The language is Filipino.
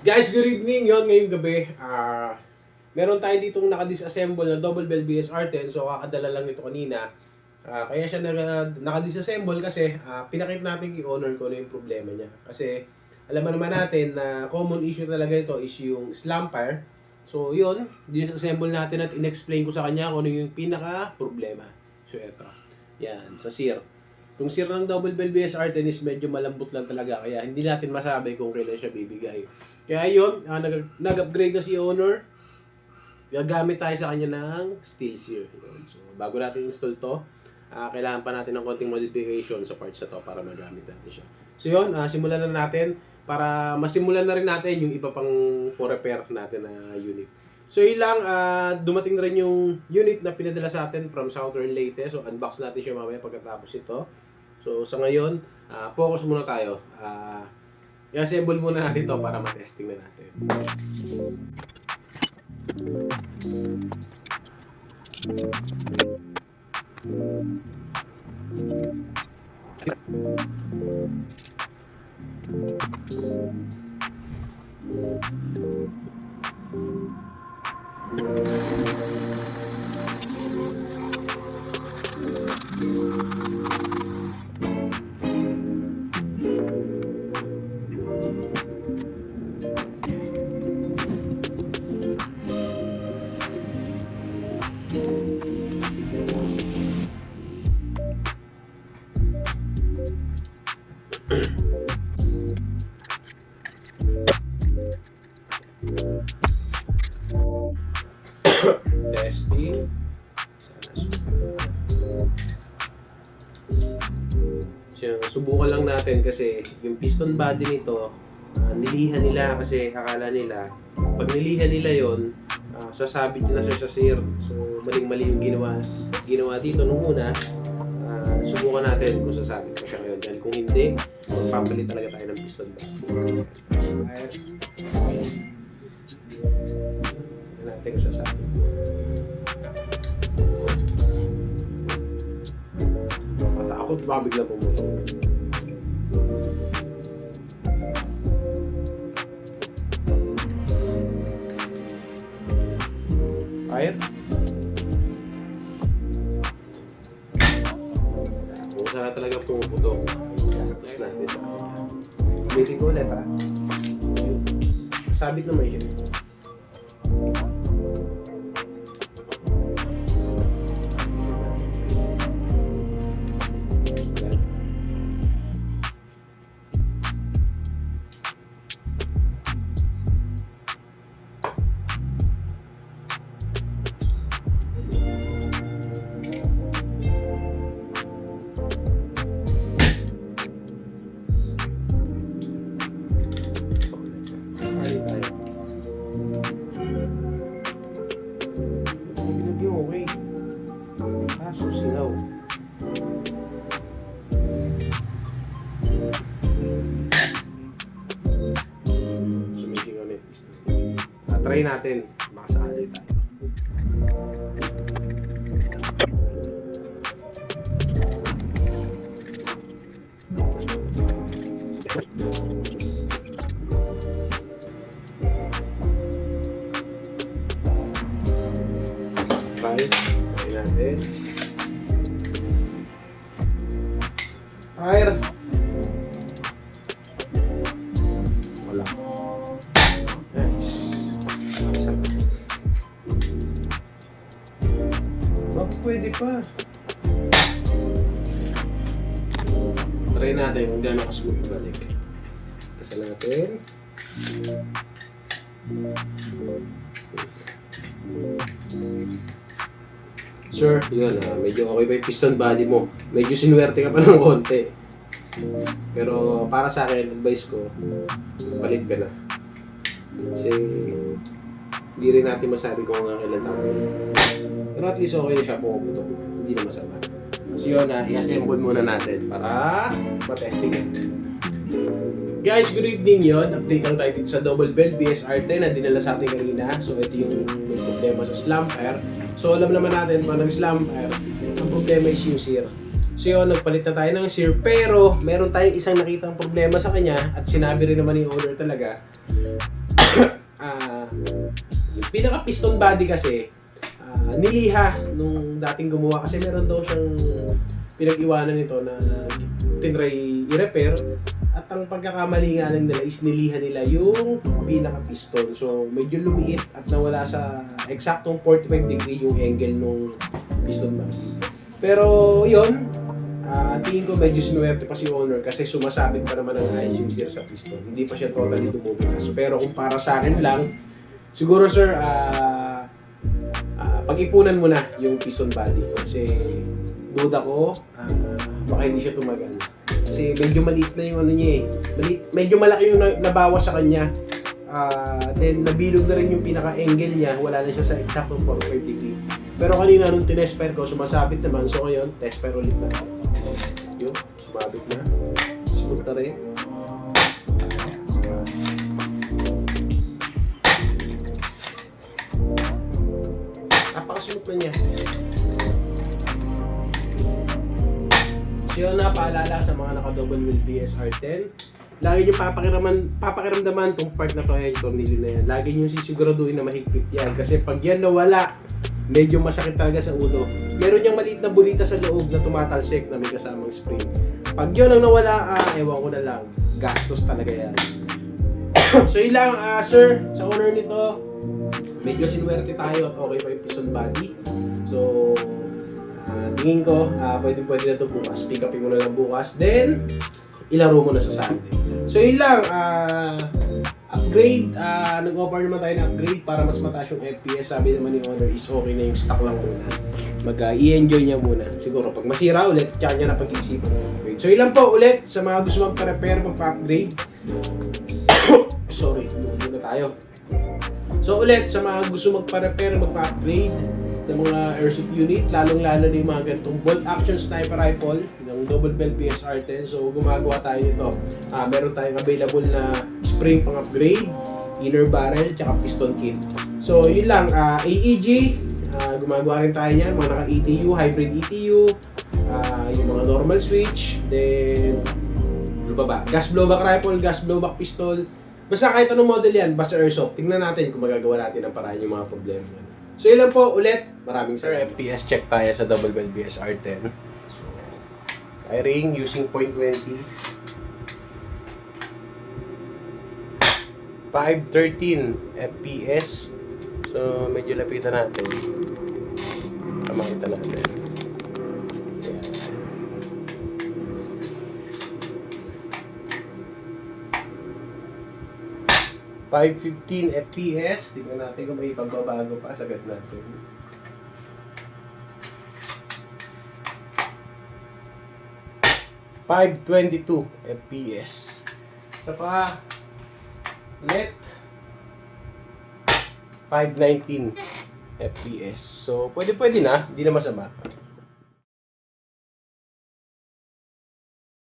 Guys, good evening. Yon ngayong gabi. Meron tayo ditong naka-disassemble na double bell BSR10. So, kakadala lang nito kanina. Kaya siya naka-disassemble kasi pinakita natin kay owner ko ano yung problema niya. Kasi alam naman natin na common issue talaga ito is yung slamper. So, yun. Disassemble natin at in-explain ko sa kanya kung ano yung pinaka-problema. So, ito. Yan, sa sear. Itong sear ng double bell BSR10 is medyo malambot lang talaga. Kaya hindi natin masabi kung kailan siya bibigay. Kaya yun, nag-upgrade na si owner. Gagamit tayo sa kanya ng steel sear. So, bago natin install to, kailangan pa natin ng konting modification sa parts na to para magamit natin siya. So yun, simulan na natin para masimulan na rin natin yung iba pang repair natin na unit. So yun lang, dumating na rin yung unit na pinadala sa atin from Southern Leyte. So unbox natin siya mamaya pagkatapos ito. So sa ngayon, focus muna tayo. I-assemble muna natin to para matesting na natin. Testing. Subukan lang natin kasi yung piston body nito, nilihan nila kasi akala nila pag nilihan nila yon, sasabit na siya sa sear. So maling-mali yung ginawa dito nung una. Subukan natin kung sasabit pa siya ngayon. Dahil kung hindi, magpapalit talaga tayo ng piston body. Natin kung sasabit. Matakot, baka biglang pumutol. Kahit kung saan talaga pumuputok, gastos natin sa ulitin ko ulit sabit naman siya. Okay. Kaso sinaw. Sumising ulit. Try natin. Makasali tayo. Try natin. Fire. Wala. Nice. Baka pwede pa. Try natin kung gano'n ka-smooth balik. Kasi natin. Sir, yun medyo okay pa yung piston body mo. Medyo sinuwerte ka pa ng konti. Pero para sa akin, advice ko, palit ka na. Kasi hindi rin natin masabi kung kailan tayo. Pero at least okay na siya pumuputok. Hindi na masama. So yun, i-assemble muna natin para matesting. Guys, good evening yun. Update lang tayo dito sa double bell BSR10 na dinala sa atin kanina. So ito yung may problema sa slamper. So alam naman natin pa nag-slamper, ang problema is yung sear. So yun, nagpalit na tayo ng sear, pero meron tayong isang nakitang problema sa kanya at sinabi rin naman ni owner talaga yung pinaka piston body kasi niliha nung dating gumawa kasi meron daw siyang pinag-iwanan nito na tinry i-repair at ang pagkakamali nga lang nila is niliha nila yung pinaka piston. So medyo lumiit at nawala sa eksaktong 45 degree yung angle nung piston body. Pero yun, tingin ko medyo sinuwerte pa si owner kasi sumasabit pa naman ang ayos yung sear sa piston. Hindi pa siya totally dumubukas. Pero kung para sa akin lang, siguro sir, pag-ipunan mo na yung piston body kasi duda ko, baka hindi siya tumagal. Kasi medyo maliit na yung ano niya eh. Medyo malaki yung nabawas sa kanya. Then nabilog na rin yung pinaka-angle niya. Wala na siya sa exactong 45 degree. Pero kanina nung tinesper ko, sumasabit naman. So ngayon, tester ulit na. Yun, sumabit na. Smooth na rin. Napaka-smooth na niya. So yun na, paalala sa mga naka-double wheel BSR10. Lagi nyo papakiramdaman tong part na to, yung tornilyo na yan. Lagi nyo sisiguraduhin na mahigpit yan. Kasi pag yan nawala, medyo masakit talaga sa ulo. Meron yung maliit na bulita sa loob na tumatalsik na may kasamang spring. Pag yun ang nawala, ewan ko na lang. Gastos talaga yan. So yun lang, sir, sa owner nito, medyo sinuwerte tayo at okay pa yung piston body. So, tingin ko, pwede na ito bukas. Pick upin mo na lang bukas. Then, ilaro mo na sa Sunday. So, yun lang. Upgrade. Nag-offer naman tayo ng upgrade para mas mataas yung FPS. Sabi naman ni owner is okay na yung stock lang muna. I-enjoy niya muna. Siguro, pag masira ulit, tsaka niya na pag-iisipan ng upgrade. So, ilan po ulit sa mga gusto magpa-repair, magpa-upgrade. Sorry, muna tayo. So, ulit, sa mga gusto magpa-repair, magpa-upgrade ng mga airsoft unit, lalong-lalo na yung mga ganitong bolt action sniper rifle ng Double Bell BSR10. So gumagawa tayo nito. Meron tayong available na spring pang upgrade, inner barrel, tsaka piston kit. So yun lang, AEG, gumagawa rin tayo niyan, mga naka-ETU, hybrid ETU, yung mga normal switch, then ano ba? Gas blowback rifle, gas blowback pistol. Basta kahit anong model yan, basta airsoft. Tingnan natin kung magagawa natin ang paraan yung mga problema. So yun lang po ulit. Maraming sir, FPS check tayo sa Double Bell BSR10. So, firing using .20. 513 FPS. So medyo lapitan natin. Makita natin. Ayan. 515 FPS. Tingnan natin kung may pagbabago pa. Sagad natin. .522 FPS. Isa pa. Ulit. 519 FPS. So, pwede na. Hindi na masama.